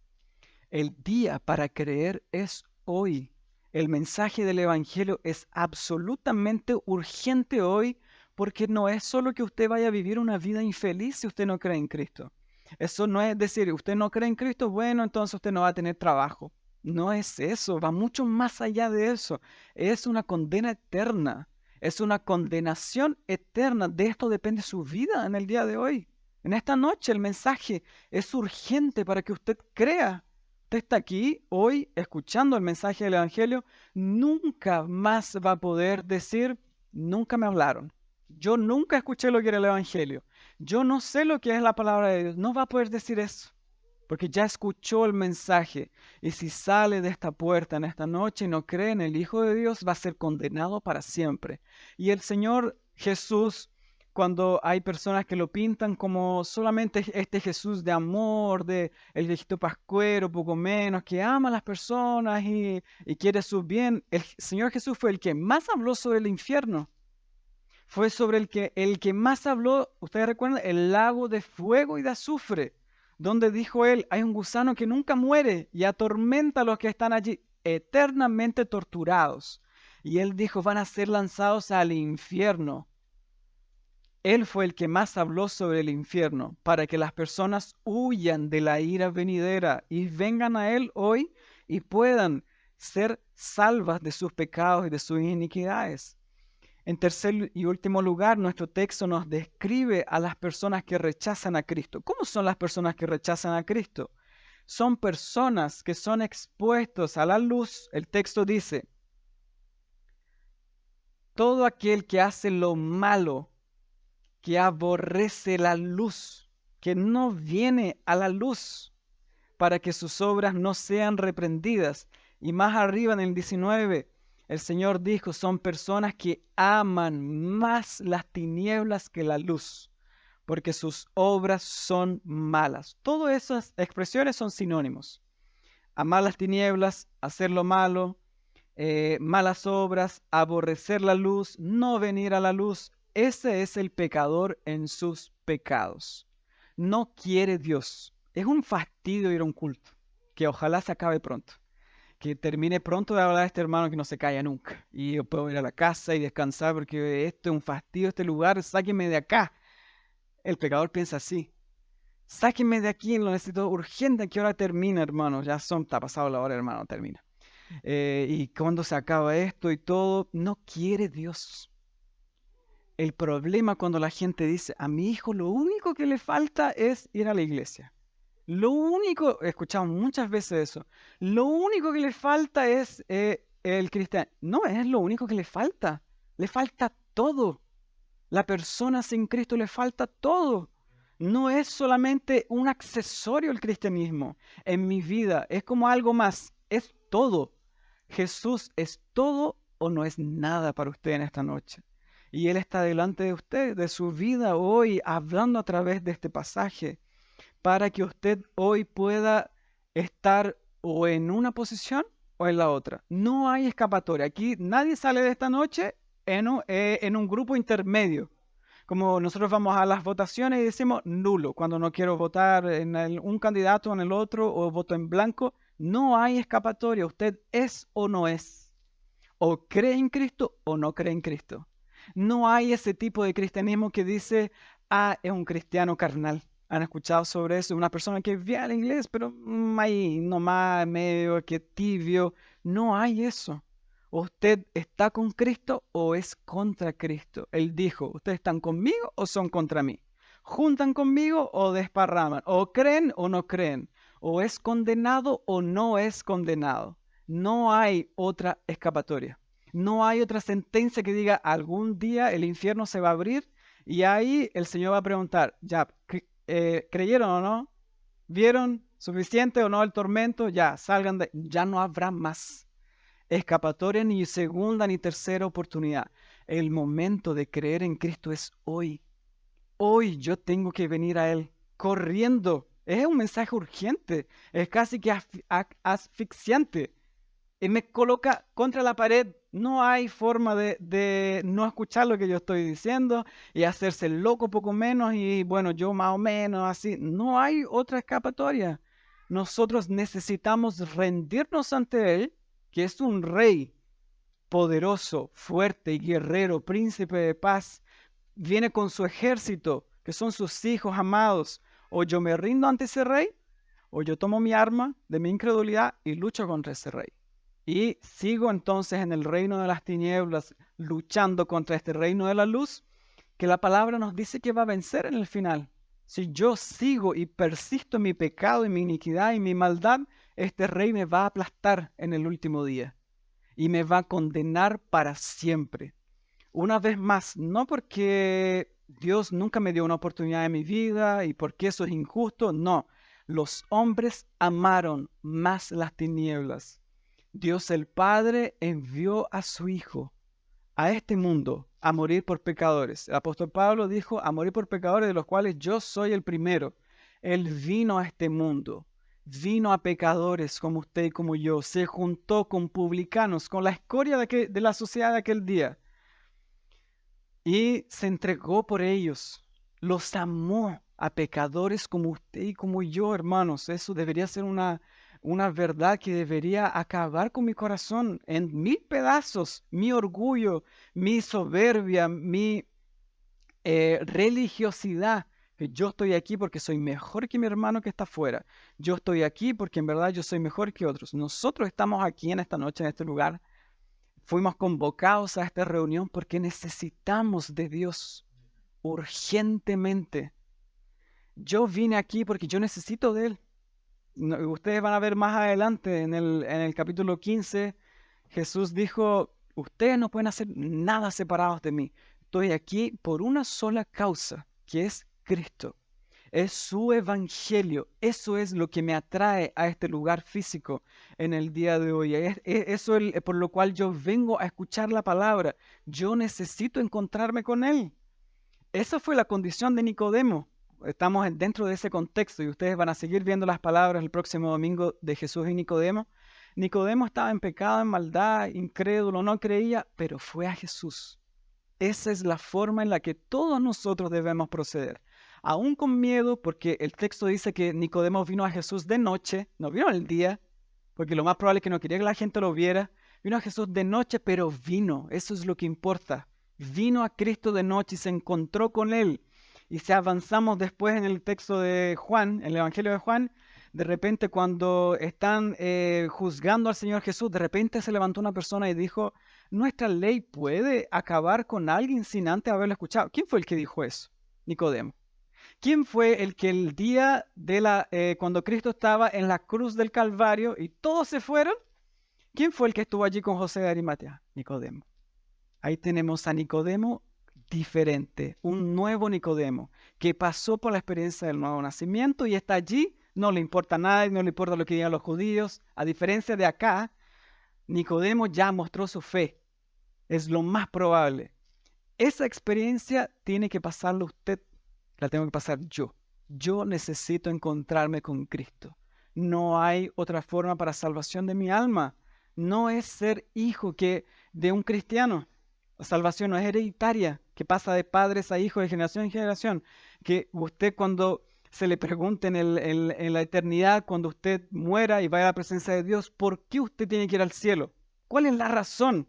El día para creer es hoy. El mensaje del Evangelio es absolutamente urgente hoy porque no es solo que usted vaya a vivir una vida infeliz si usted no cree en Cristo. Eso no es decir, usted no cree en Cristo, bueno, entonces usted no va a tener trabajo. No es eso, va mucho más allá de eso. Es una condena eterna, es una condenación eterna. De esto depende su vida en el día de hoy. En esta noche el mensaje es urgente para que usted crea. Usted está aquí hoy escuchando el mensaje del Evangelio, nunca más va a poder decir, nunca me hablaron. Yo nunca escuché lo que era el Evangelio. Yo no sé lo que es la palabra de Dios. No va a poder decir eso, porque ya escuchó el mensaje. Y si sale de esta puerta en esta noche y no cree en el Hijo de Dios, va a ser condenado para siempre. Y el Señor Jesús, cuando hay personas que lo pintan como solamente este Jesús de amor, de el viejito pascuero, poco menos, que ama a las personas y quiere su bien, el Señor Jesús fue el que más habló sobre el infierno. Fue sobre el que más habló, ustedes recuerdan, el lago de fuego y de azufre, donde dijo él, hay un gusano que nunca muere y atormenta a los que están allí, eternamente torturados. Y él dijo, van a ser lanzados al infierno. Él fue el que más habló sobre el infierno, para que las personas huyan de la ira venidera y vengan a Él hoy y puedan ser salvas de sus pecados y de sus iniquidades. En tercer y último lugar, nuestro texto nos describe a las personas que rechazan a Cristo. ¿Cómo son las personas que rechazan a Cristo? Son personas que son expuestos a la luz. El texto dice, todo aquel que hace lo malo, que aborrece la luz, que no viene a la luz para que sus obras no sean reprendidas. Y más arriba en el 19, el Señor dijo, son personas que aman más las tinieblas que la luz, porque sus obras son malas. Todas esas expresiones son sinónimos. Amar las tinieblas, hacer lo malo, malas obras, aborrecer la luz, no venir a la luz. Ese es el pecador en sus pecados. No quiere Dios. Es un fastidio ir a un culto, que ojalá se acabe pronto. Que termine pronto de hablar a este hermano que no se calla nunca. Y yo puedo ir a la casa y descansar porque esto es un fastidio, este lugar, sáquenme de acá. El pecador piensa así. Sáquenme de aquí, lo necesito urgente, que ahora termina, hermano. Ya está pasado la hora, hermano, termina. Y cuando se acaba esto y todo, no quiere Dios. El problema cuando la gente dice, a mi hijo lo único que le falta es ir a la iglesia. Lo único, escuchamos muchas veces eso, lo único que le falta es el cristiano. No es lo único que le falta todo. La persona sin Cristo le falta todo. No es solamente un accesorio el cristianismo en mi vida, es como algo más, es todo. Jesús es todo o no es nada para usted en esta noche. Y Él está delante de usted, de su vida hoy, hablando a través de este pasaje, para que usted hoy pueda estar o en una posición o en la otra. No hay escapatoria. Aquí nadie sale de esta noche en un grupo intermedio. Como nosotros vamos a las votaciones y decimos nulo, cuando no quiero votar en un candidato o en el otro o voto en blanco, no hay escapatoria. Usted es o no es. O cree en Cristo o no cree en Cristo. No hay ese tipo de cristianismo que dice, ah, es un cristiano carnal. ¿Han escuchado sobre eso? Una persona que viene al inglés, pero ahí nomás, medio que tibio. No hay eso. ¿Usted está con Cristo o es contra Cristo? Él dijo, ¿ustedes están conmigo o son contra mí? ¿Juntan conmigo o desparraman? ¿O creen o no creen? ¿O es condenado o no es condenado? No hay otra escapatoria. No hay otra sentencia que diga algún día el infierno se va a abrir y ahí el Señor va a preguntar, ya, ¿creyeron o no? ¿Vieron suficiente o no el tormento? Ya, salgan de... Ya no habrá más escapatoria, ni segunda ni tercera oportunidad. El momento de creer en Cristo es hoy. Hoy yo tengo que venir a Él corriendo. Es un mensaje urgente, es casi que asfixiante. Y me coloca contra la pared. No hay forma de no escuchar lo que yo estoy diciendo y hacerse el loco poco menos y bueno, yo más o menos así. No hay otra escapatoria. Nosotros necesitamos rendirnos ante Él, que es un rey poderoso, fuerte y guerrero, príncipe de paz. Viene con su ejército, que son sus hijos amados. O yo me rindo ante ese rey, o yo tomo mi arma de mi incredulidad y lucho contra ese rey. Y sigo entonces en el reino de las tinieblas, luchando contra este reino de la luz, que la palabra nos dice que va a vencer en el final. Si yo sigo y persisto en mi pecado, en mi iniquidad y mi maldad, este rey me va a aplastar en el último día y me va a condenar para siempre. Una vez más, no porque Dios nunca me dio una oportunidad en mi vida y porque eso es injusto, no. Los hombres amaron más las tinieblas. Dios el Padre envió a su Hijo a este mundo a morir por pecadores. El apóstol Pablo dijo, a morir por pecadores de los cuales yo soy el primero. Él vino a este mundo, vino a pecadores como usted y como yo, se juntó con publicanos, con la escoria de la sociedad de aquel día y se entregó por ellos. Los amó a pecadores como usted y como yo, hermanos. Eso debería ser una verdad que debería acabar con mi corazón en mil pedazos. Mi orgullo, mi soberbia, mi religiosidad. Que yo estoy aquí porque soy mejor que mi hermano que está afuera. Yo estoy aquí porque en verdad yo soy mejor que otros. Nosotros estamos aquí en esta noche, en este lugar. Fuimos convocados a esta reunión porque necesitamos de Dios urgentemente. Yo vine aquí porque yo necesito de Él. Ustedes van a ver más adelante en el capítulo 15, Jesús dijo, ustedes no pueden hacer nada separados de mí. Estoy aquí por una sola causa, que es Cristo. Es su evangelio. Eso es lo que me atrae a este lugar físico en el día de hoy. Eso es por lo cual yo vengo a escuchar la palabra. Yo necesito encontrarme con Él. Esa fue la condición de Nicodemo. Estamos dentro de ese contexto y ustedes van a seguir viendo las palabras el próximo domingo de Jesús y Nicodemo. Nicodemo estaba en pecado, en maldad, incrédulo, no creía, pero fue a Jesús. Esa es la forma en la que todos nosotros debemos proceder. Aún con miedo, porque el texto dice que Nicodemo vino a Jesús de noche, no vino el día, porque lo más probable es que no quería que la gente lo viera. Vino a Jesús de noche, pero vino, eso es lo que importa. Vino a Cristo de noche y se encontró con Él. Y si avanzamos después en el texto de Juan, en el Evangelio de Juan, de repente cuando están juzgando al Señor Jesús, de repente se levantó una persona y dijo, ¿nuestra ley puede acabar con alguien sin antes haberlo escuchado? ¿Quién fue el que dijo eso? Nicodemo. ¿Quién fue el que el día cuando Cristo estaba en la cruz del Calvario y todos se fueron? ¿Quién fue el que estuvo allí con José de Arimatea? Nicodemo. Ahí tenemos a Nicodemo diferente, un nuevo Nicodemo, que pasó por la experiencia del nuevo nacimiento y está allí, no le importa nada y no le importa lo que digan los judíos. A diferencia de acá, Nicodemo ya mostró su fe. Es lo más probable. Esa experiencia tiene que pasarla usted, la tengo que pasar yo. Yo necesito encontrarme con Cristo. No hay otra forma para salvación de mi alma. No es ser hijo de un cristiano. La salvación no es hereditaria, que pasa de padres a hijos, de generación en generación. Que usted cuando se le pregunte en la eternidad, cuando usted muera y vaya a la presencia de Dios, ¿por qué usted tiene que ir al cielo? ¿Cuál es la razón?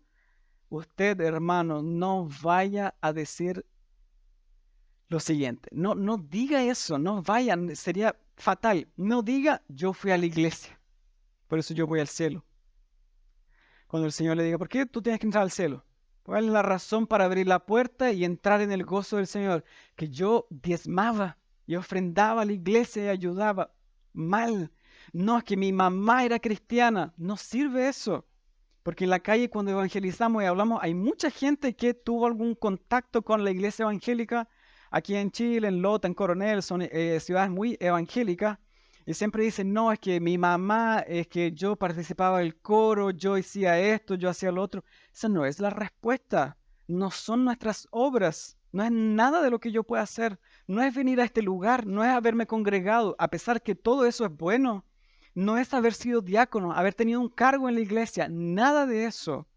Usted, hermano, no vaya a decir lo siguiente. No, no diga eso, no vayan, sería fatal. No diga, yo fui a la iglesia, por eso yo voy al cielo. Cuando el Señor le diga, ¿por qué tú tienes que entrar al cielo? ¿Cuál es la razón para abrir la puerta y entrar en el gozo del Señor? Que yo diezmaba y ofrendaba a la iglesia y ayudaba. Mal. No, es que mi mamá era cristiana. No sirve eso. Porque en la calle cuando evangelizamos y hablamos, hay mucha gente que tuvo algún contacto con la iglesia evangélica. Aquí en Chile, en Lota, en Coronel, son ciudades muy evangélicas. Y siempre dicen, no, es que mi mamá, es que yo participaba del coro, yo hacía esto, yo hacía lo otro. Esa no es la respuesta. No son nuestras obras. No es nada de lo que yo pueda hacer. No es venir a este lugar, no es haberme congregado, a pesar que todo eso es bueno. No es haber sido diácono, haber tenido un cargo en la iglesia. Nada de eso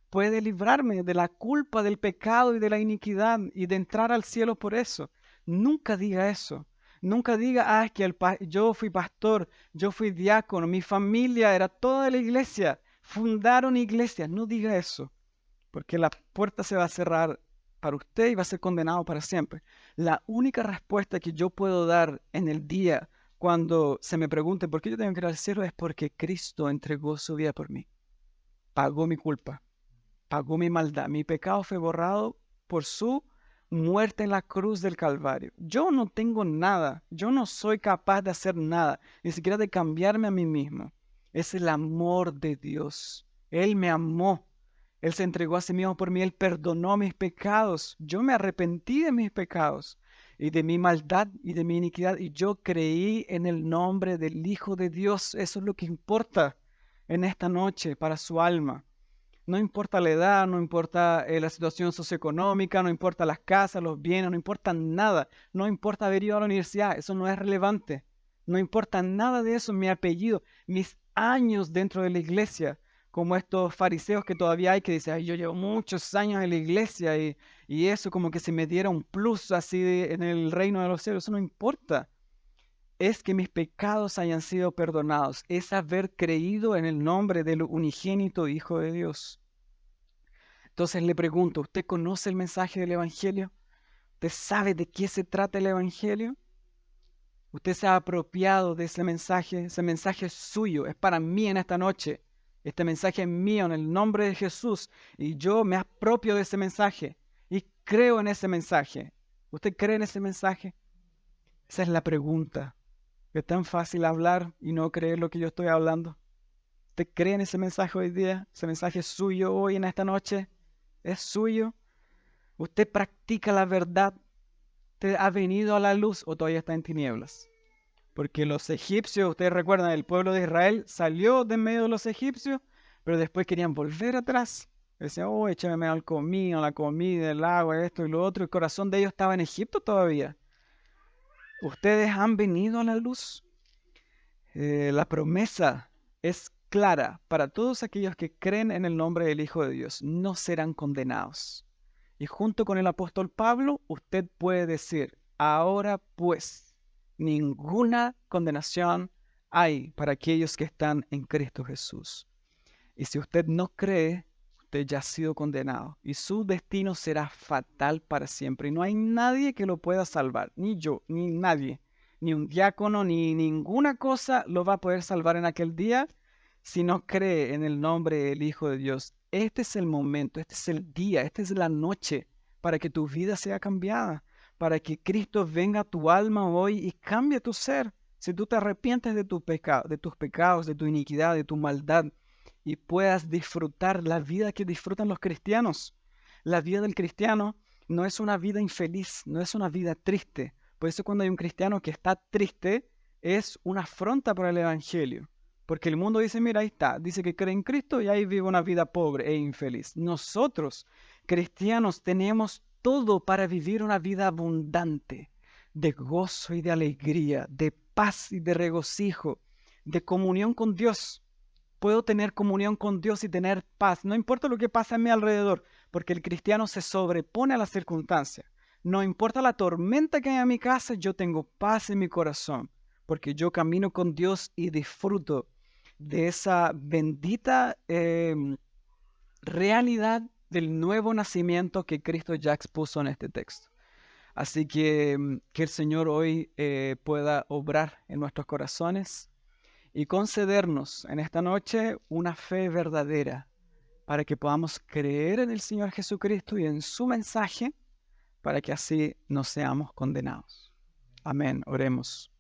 puede librarme de la culpa, del pecado y de la iniquidad y de entrar al cielo por eso. Nunca diga eso. Nunca diga, es que yo fui pastor, yo fui diácono, mi familia era toda la iglesia, fundaron iglesias. No diga eso, porque la puerta se va a cerrar para usted y va a ser condenado para siempre. La única respuesta que yo puedo dar en el día cuando se me pregunte por qué yo tengo que ir al cielo es porque Cristo entregó su vida por mí, pagó mi culpa, pagó mi maldad, mi pecado fue borrado por su muerte en la cruz del Calvario. Yo no tengo nada, yo no soy capaz de hacer nada, ni siquiera de cambiarme a mí mismo. Es el amor de Dios. Él me amó, Él se entregó a sí mismo por mí, Él perdonó mis pecados. Yo me arrepentí de mis pecados y de mi maldad y de mi iniquidad, y yo creí en el nombre del Hijo de Dios. Eso es lo que importa en esta noche para su alma. No importa la edad, no importa la situación socioeconómica, no importa las casas, los bienes, no importa nada. No importa haber ido a la universidad, eso no es relevante. No importa nada de eso, mi apellido, mis años dentro de la iglesia, como estos fariseos que todavía hay que dicen, "Ay, yo llevo muchos años en la iglesia y eso como que se me diera un plus así en el reino de los cielos". Eso no importa. Es que mis pecados hayan sido perdonados, es haber creído en el nombre del unigénito Hijo de Dios. Entonces le pregunto, ¿usted conoce el mensaje del Evangelio? ¿Usted sabe de qué se trata el Evangelio? ¿Usted se ha apropiado de ese mensaje? Ese mensaje es suyo, es para mí en esta noche. Este mensaje es mío en el nombre de Jesús y yo me apropio de ese mensaje y creo en ese mensaje. ¿Usted cree en ese mensaje? Esa es la pregunta. Es tan fácil hablar y no creer lo que yo estoy hablando. ¿Usted cree en ese mensaje hoy día? ¿Ese mensaje es suyo hoy en esta noche? ¿Es suyo? ¿Usted practica la verdad? ¿Usted ha venido a la luz o todavía está en tinieblas? Porque los egipcios, ustedes recuerdan, el pueblo de Israel salió de en medio de los egipcios, pero después querían volver atrás. Decían, oh, échame al comino, la comida, el agua, esto y lo otro. El corazón de ellos estaba en Egipto todavía. ¿Ustedes han venido a la luz? La promesa es clara para todos aquellos que creen en el nombre del Hijo de Dios. No serán condenados. Y junto con el apóstol Pablo, usted puede decir, ahora pues, ninguna condenación hay para aquellos que están en Cristo Jesús. Y si usted no cree, usted ya ha sido condenado y su destino será fatal para siempre. Y no hay nadie que lo pueda salvar, ni yo, ni nadie, ni un diácono, ni ninguna cosa lo va a poder salvar en aquel día si no cree en el nombre del Hijo de Dios. Este es el momento, este es el día, esta es la noche para que tu vida sea cambiada, para que Cristo venga a tu alma hoy y cambie tu ser. Si tú te arrepientes de tu pecado, de tus pecados, de tu iniquidad, de tu maldad, y puedas disfrutar la vida que disfrutan los cristianos. La vida del cristiano no es una vida infeliz, no es una vida triste. Por eso cuando hay un cristiano que está triste, es una afronta para el Evangelio. Porque el mundo dice, mira, ahí está, dice que cree en Cristo y ahí vive una vida pobre e infeliz. Nosotros, cristianos, tenemos todo para vivir una vida abundante, de gozo y de alegría, de paz y de regocijo, de comunión con Dios. Puedo tener comunión con Dios y tener paz. No importa lo que pasa a mi alrededor, porque el cristiano se sobrepone a las circunstancias. No importa la tormenta que hay en mi casa, yo tengo paz en mi corazón, porque yo camino con Dios y disfruto de esa bendita realidad del nuevo nacimiento que Cristo ya expuso en este texto. Así que que el Señor hoy pueda obrar en nuestros corazones y concedernos en esta noche una fe verdadera para que podamos creer en el Señor Jesucristo y en su mensaje para que así no seamos condenados. Amén. Oremos.